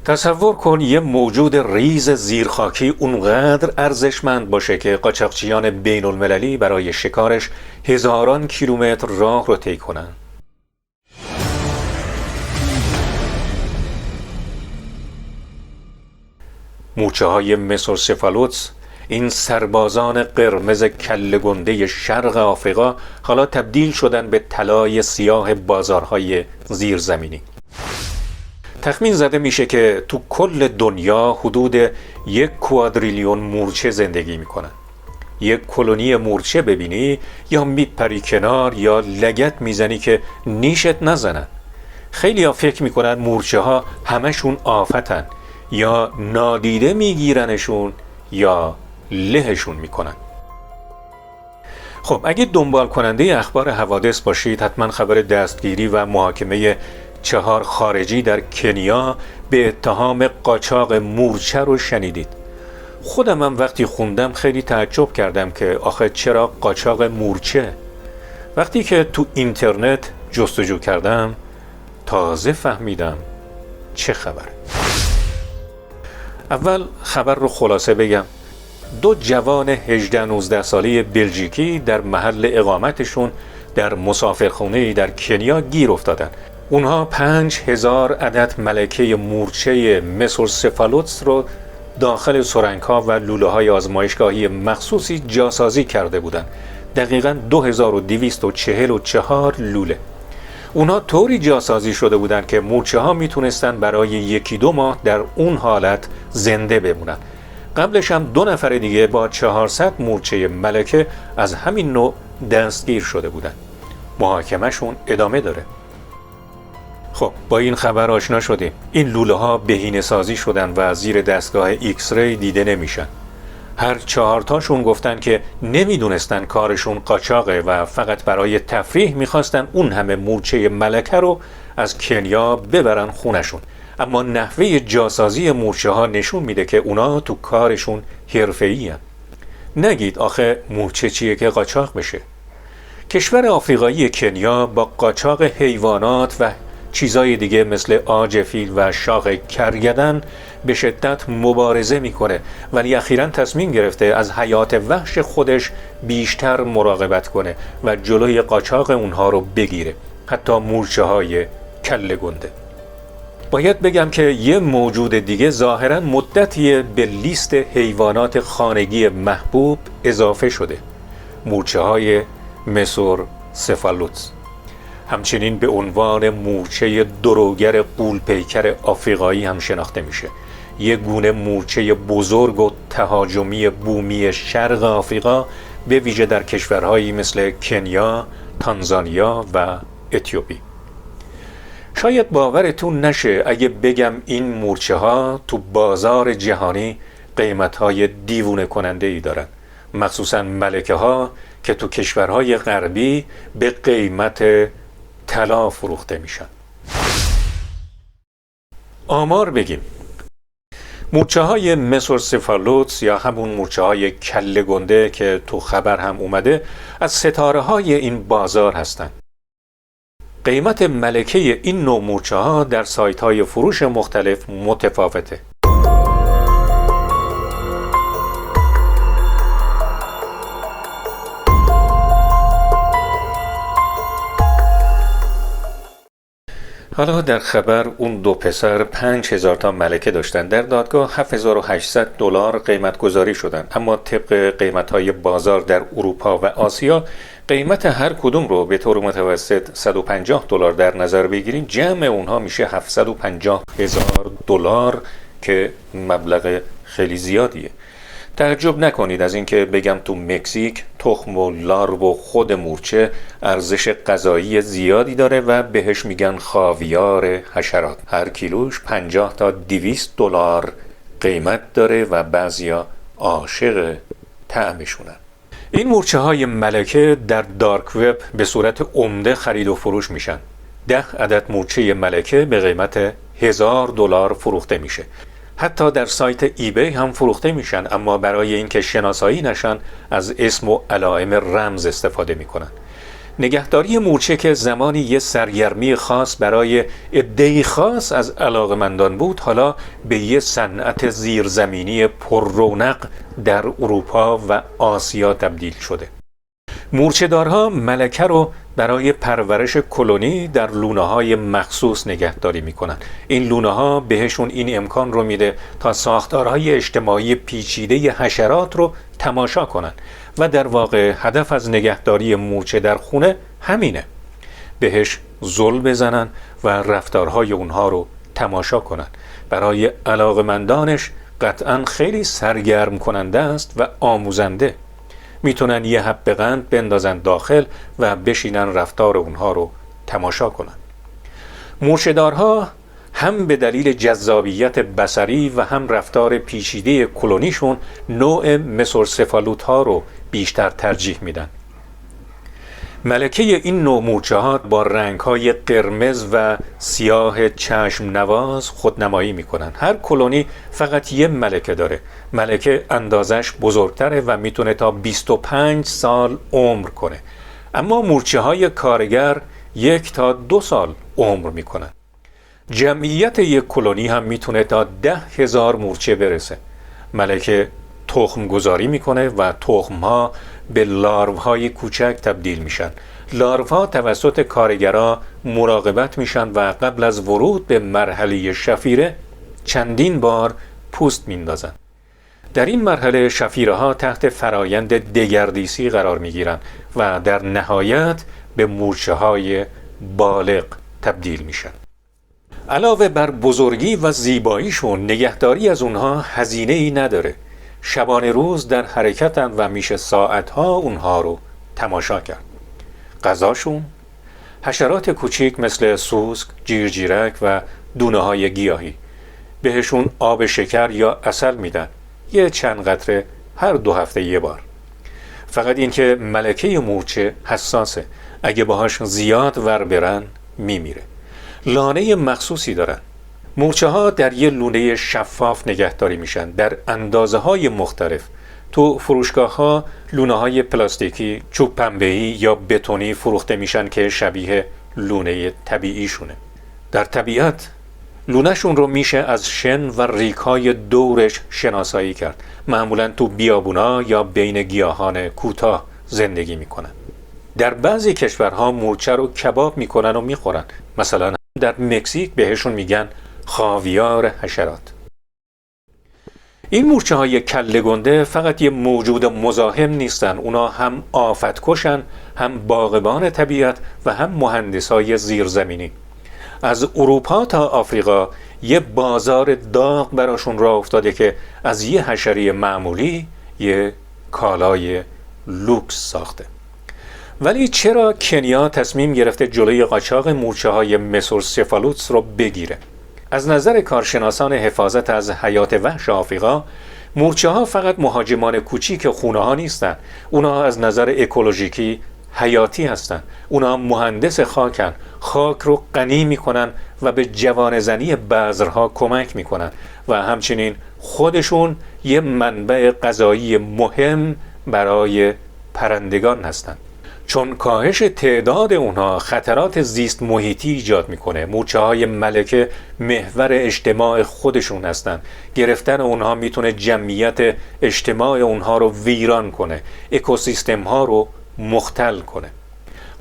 تصور کن یه موجود ریز زیرخاکی اونقدر ارزشمند باشه که قاچاقچیان بین المللی برای شکارش هزاران کیلومتر راه رو طی کنن. مورچه های مسوسفالوتس، این سربازان قرمز کله گنده شرق آفریقا، حالا تبدیل شدن به طلای سیاه بازارهای زیرزمینی. تخمین زده میشه که تو کل دنیا حدود 1 کوادریلیون مورچه زندگی میکنن. یک کلونی مورچه ببینی یا میپری کنار یا لگد میزنی که نیشت نزنن. خیلی ها فکر میکنن مورچه ها همشون آفتن، یا نادیده میگیرنشون یا لهشون میکنن. خب اگه دنبال کننده اخبار حوادث باشید، حتما خبر دستگیری و محاکمه 4 خارجی در کنیا به اتهام قاچاق مورچه رو شنیدید. خودم هم وقتی خوندم خیلی تعجب کردم که آخه چرا قاچاق مورچه؟ وقتی که تو اینترنت جستجو کردم تازه فهمیدم چه خبره. اول خبر رو خلاصه بگم. 2 جوان 18-19 ساله بلژیکی در محل اقامتشون در مسافرخانه‌ای در کنیا گیر افتادن. اونها 5000 عدد ملکه مورچه مسوسفالوتس رو داخل سرنگ‌ها و لوله‌های آزمایشگاهی مخصوصی جاسازی کرده بودند. دقیقاً 2244 لوله. اونها طوری جاسازی شده بودند که مورچه‌ها میتونستن برای 1-2 ماه در اون حالت زنده بمونن. قبلش هم 2 نفر دیگه با 400 مورچه ملکه از همین نوع دستگیر شده بودن. محاکمه‌شون ادامه داره. خب با این خبر آشنا شدیم. این لوله ها بهینه سازی شدن و زیر دستگاه ایکس ری دیده نمیشن. هر 4 تاشون گفتن که نمیدونستن کارشون قاچاقه و فقط برای تفریح میخواستن اون همه مورچه ملکه رو از کنیا ببرن خونشون. اما نحوه جاسازی مورچه ها نشون میده که اونا تو کارشون حرفه‌ای هستن. نگید آخه مورچه چیه که قاچاق بشه. کشور آفریقایی کنیا با قاچاق حیوانات و چیزای دیگه مثل عاج فیل و شاخ کرگدن به شدت مبارزه میکنه، ولی اخیراً تصمیم گرفته از حیات وحش خودش بیشتر مراقبت کنه و جلوی قاچاق اونها رو بگیره، حتی مورچه های کله گنده. باید بگم که یه موجود دیگه ظاهراً مدتیه به لیست حیوانات خانگی محبوب اضافه شده، مورچه های مسوسفالوتس. همچنین به عنوان مورچه دروگر غول‌پیکر آفریقایی هم شناخته میشه. یک گونه مورچه بزرگ و تهاجمی بومی شرق آفریقا، به ویژه در کشورهایی مثل کنیا، تانزانیا و اتیوپی. شاید باورتون نشه اگه بگم این مورچه ها تو بازار جهانی قیمت های دیوونه کننده ای دارن، مخصوصا ملکه ها که تو کشورهای غربی به قیمت طلا فروخته میشن. آمار بگیم. مورچه های مسوسفالوتس یا همون مورچه های کله گنده که تو خبر هم اومده از ستاره های این بازار هستن. قیمت ملکه این نوع مورچه ها در سایت های فروش مختلف متفاوته. حالا در خبر اون 2 پسر 5000 تا ملکه داشتن. در دادگاه $7800 قیمت گذاری شدن، اما طبق قیمت های بازار در اروپا و آسیا قیمت هر کدوم رو به طور متوسط $150 در نظر بگیریم، جمع اونها میشه $750,000 که مبلغ خیلی زیادیه. تعجب نکنید از اینکه بگم تو مکزیک تخم و لارو و خود مورچه ارزش غذایی زیادی داره و بهش میگن خاویار حشرات. هر کیلوش $50 تا $200 قیمت داره و بعضیا عاشق طعمشونن. این مورچه های ملکه در دارک وب به صورت عمده خرید و فروش میشن. 10 عدد مورچه ملکه به قیمت $1000 فروخته میشه. حتی در سایت ایبی هم فروخته میشن، اما برای اینکه شناسایی نشن از اسم و علائم رمز استفاده میکنن. نگهداری مورچه که زمانی یه سرگرمی خاص برای عده‌ای خاص از علاقه‌مندان بود، حالا به یه صنعت زیرزمینی پر رونق در اروپا و آسیا تبدیل شده. مورچه‌دارها ملکه رو برای پرورش کلونی در لونه‌های مخصوص نگهداری می‌کنند. این لونه‌ها بهشون این امکان رو میده تا ساختارهای اجتماعی پیچیده حشرات رو تماشا کنند و در واقع هدف از نگهداری مورچه در خونه همینه. بهش زل بزنن و رفتارهای اونها رو تماشا کنن. برای علاقه‌مندانش قطعاً خیلی سرگرم کننده است و آموزنده. میتونن یه حب قند بندازن داخل و بشینن رفتار اونها رو تماشا کنن. مورچه‌دارها هم به دلیل جذابیت بصری و هم رفتار پیچیده کلونیشون نوع مسورسفالوت ها رو بیشتر ترجیح میدن. ملکه این نوع مورچه‌ها با رنگ‌های قرمز و سیاه چشم نواز خودنمایی میکنن. هر کلونی فقط یه ملکه داره. ملکه اندازش بزرگتره و میتونه تا 25 سال عمر کنه. اما مورچه‌های کارگر 1 تا 2 سال عمر میکنن. جمعیت یک کلونی هم میتونه تا 10,000 مورچه برسه. ملکه تخم گذاری میکنه و تخمها به لاروهای کوچک تبدیل میشن. لاروها توسط کارگرها مراقبت میشن و قبل از ورود به مرحله شفیره چندین بار پوست میندازن. در این مرحله شفیره ها تحت فرایند دگردیسی قرار میگیرن و در نهایت به مورچه های بالغ تبدیل میشن. علاوه بر بزرگی و زیباییشون، نگهداری از اونها هزینه ای نداره. شبانه روز در حرکتن و میشه ساعتها اونها رو تماشا کرد. غذاشون حشرات کوچیک مثل سوسک، جیرجیرک و دونه های گیاهی. بهشون آب شکر یا عسل میدن، یه چند قطره هر 2 هفته یه بار. فقط این که ملکه مورچه حساسه، اگه باهاش زیاد ور برن میمیره. لانه مخصوصی دارن. مورچه ها در یه لونه شفاف نگهداری میشن در اندازه های مختلف. تو فروشگاه ها لونه های پلاستیکی، چوب پنبه‌ای یا بتونی فروخته میشن که شبیه لونه طبیعی شونه. در طبیعت لونه‌شون رو میشه از شن و ریگ‌های دورش شناسایی کرد. معمولاً تو بیابونا یا بین گیاهان کوتاه زندگی میکنن. در بعضی کشورها مورچه رو کباب میکنن و میخورن. مثلا در مکزیک بهشون میگن خاویار حشرات. این مورچه های کله گنده فقط یه موجود مزاحم نیستن. اونا هم آفتکشن، هم باغبان طبیعت و هم مهندسای زیرزمینی. از اروپا تا آفریقا یه بازار داغ براشون راه افتاده که از یه حشره معمولی یه کالای لوکس ساخته. ولی چرا کنیا تصمیم گرفته جلوی قاچاق مورچه های مسورسفالوتس رو بگیره؟ از نظر کارشناسان حفاظت از حیات وحش آفریقا، مورچه ها فقط مهاجمان کوچیک خونه ها نیستن. اونا از نظر اکولوژیکی حیاتی هستن. اونا مهندس خاکن. خاک رو غنی میکنن و به جوانه‌زنی بذرها کمک میکنن و همچنین خودشون یه منبع غذایی مهم برای پرندگان هستن. چون کاهش تعداد اونها خطرات زیست محیطی ایجاد میکنه. مورچه های ملکه محور اجتماع خودشون هستن. گرفتن اونها میتونه جمعیت اجتماع اونها رو ویران کنه، اکوسیستم ها رو مختل کنه.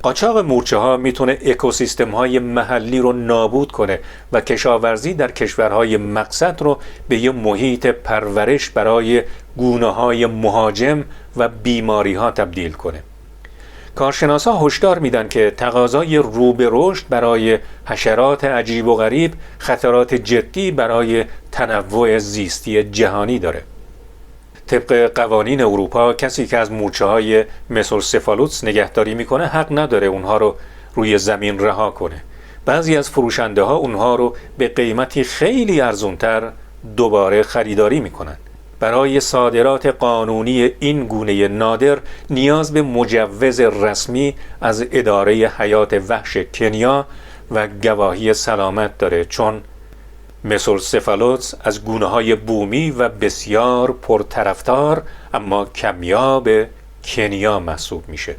قاچاق مورچه ها میتونه اکوسیستم های محلی رو نابود کنه و کشاورزی در کشورهای مقصد رو به یه محیط پرورش برای گونه های مهاجم و بیماری ها تبدیل کنه. کارشناسا هشدار میدن که تقاضای رو به رشد برای حشرات عجیب و غریب خطرات جدی برای تنوع زیستی جهانی داره. طبق قوانین اروپا کسی که از مورچه های مسورسفالوتس نگهداری میکنه حق نداره اونها رو روی زمین رها کنه. بعضی از فروشنده ها اونها رو به قیمتی خیلی ارزونتر دوباره خریداری میکنن. برای صادرات قانونی این گونه نادر نیاز به مجوز رسمی از اداره حیات وحش کنیا و گواهی سلامت داره، چون مسورسفالوتس از گونه‌های بومی و بسیار پرطرفدار اما کمیاب کنیا محسوب میشه.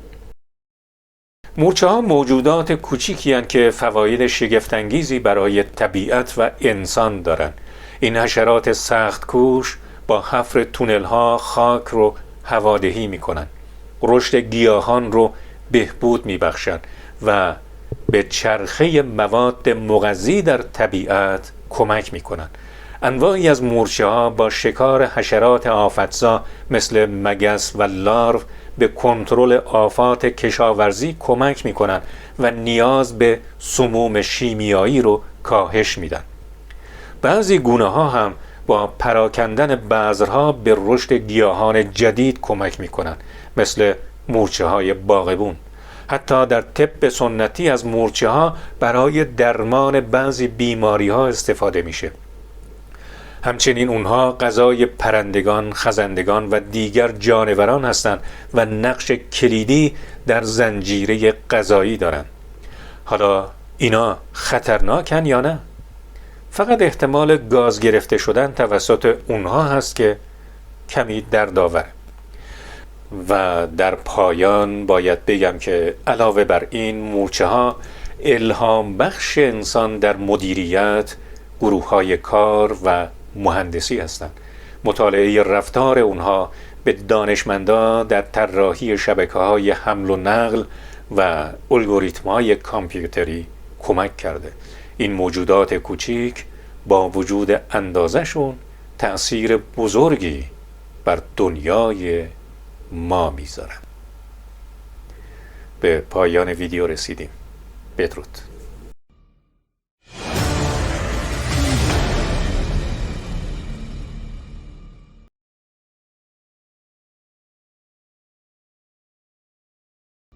مورچه ها موجودات کوچیکی هستند که فواید شگفت‌انگیزی برای طبیعت و انسان دارند. این حشرات سخت کوش با حفر تونل ها خاک رو هوادهی می کنند. رشد گیاهان رو بهبود می بخشند و به چرخه مواد مغذی در طبیعت کمک می کنند. انواعی از مورچه ها با شکار حشرات آفتزا مثل مگس و لارو به کنترل آفات کشاورزی کمک می کنند و نیاز به سموم شیمیایی رو کاهش میدن. بعضی گونه ها هم با پراکندن بذرها به رشد گیاهان جدید کمک می کنند مثل مورچه های باغبون. حتی در طب سنتی از مورچه ها برای درمان بعضی بیماری ها استفاده میشه. همچنین اونها غذای پرندگان، خزندگان و دیگر جانوران هستند و نقش کلیدی در زنجیره غذایی دارند. حالا اینا خطرناکن یا نه؟ فقط احتمال گاز گرفته شدن توسط اونها هست که کمی دردآور. و در پایان باید بگم که علاوه بر این مورچه ها الهام بخش انسان در مدیریت، گروه های کار و مهندسی هستند. مطالعه رفتار اونها به دانشمندان در طراحی شبکه‌های حمل و نقل و الگوریتم‌های کامپیوتری کمک کرده. این موجودات کوچیک با وجود اندازه‌شون تأثیر بزرگی بر دنیای ما میذارن. به پایان ویدیو رسیدیم. بدرود.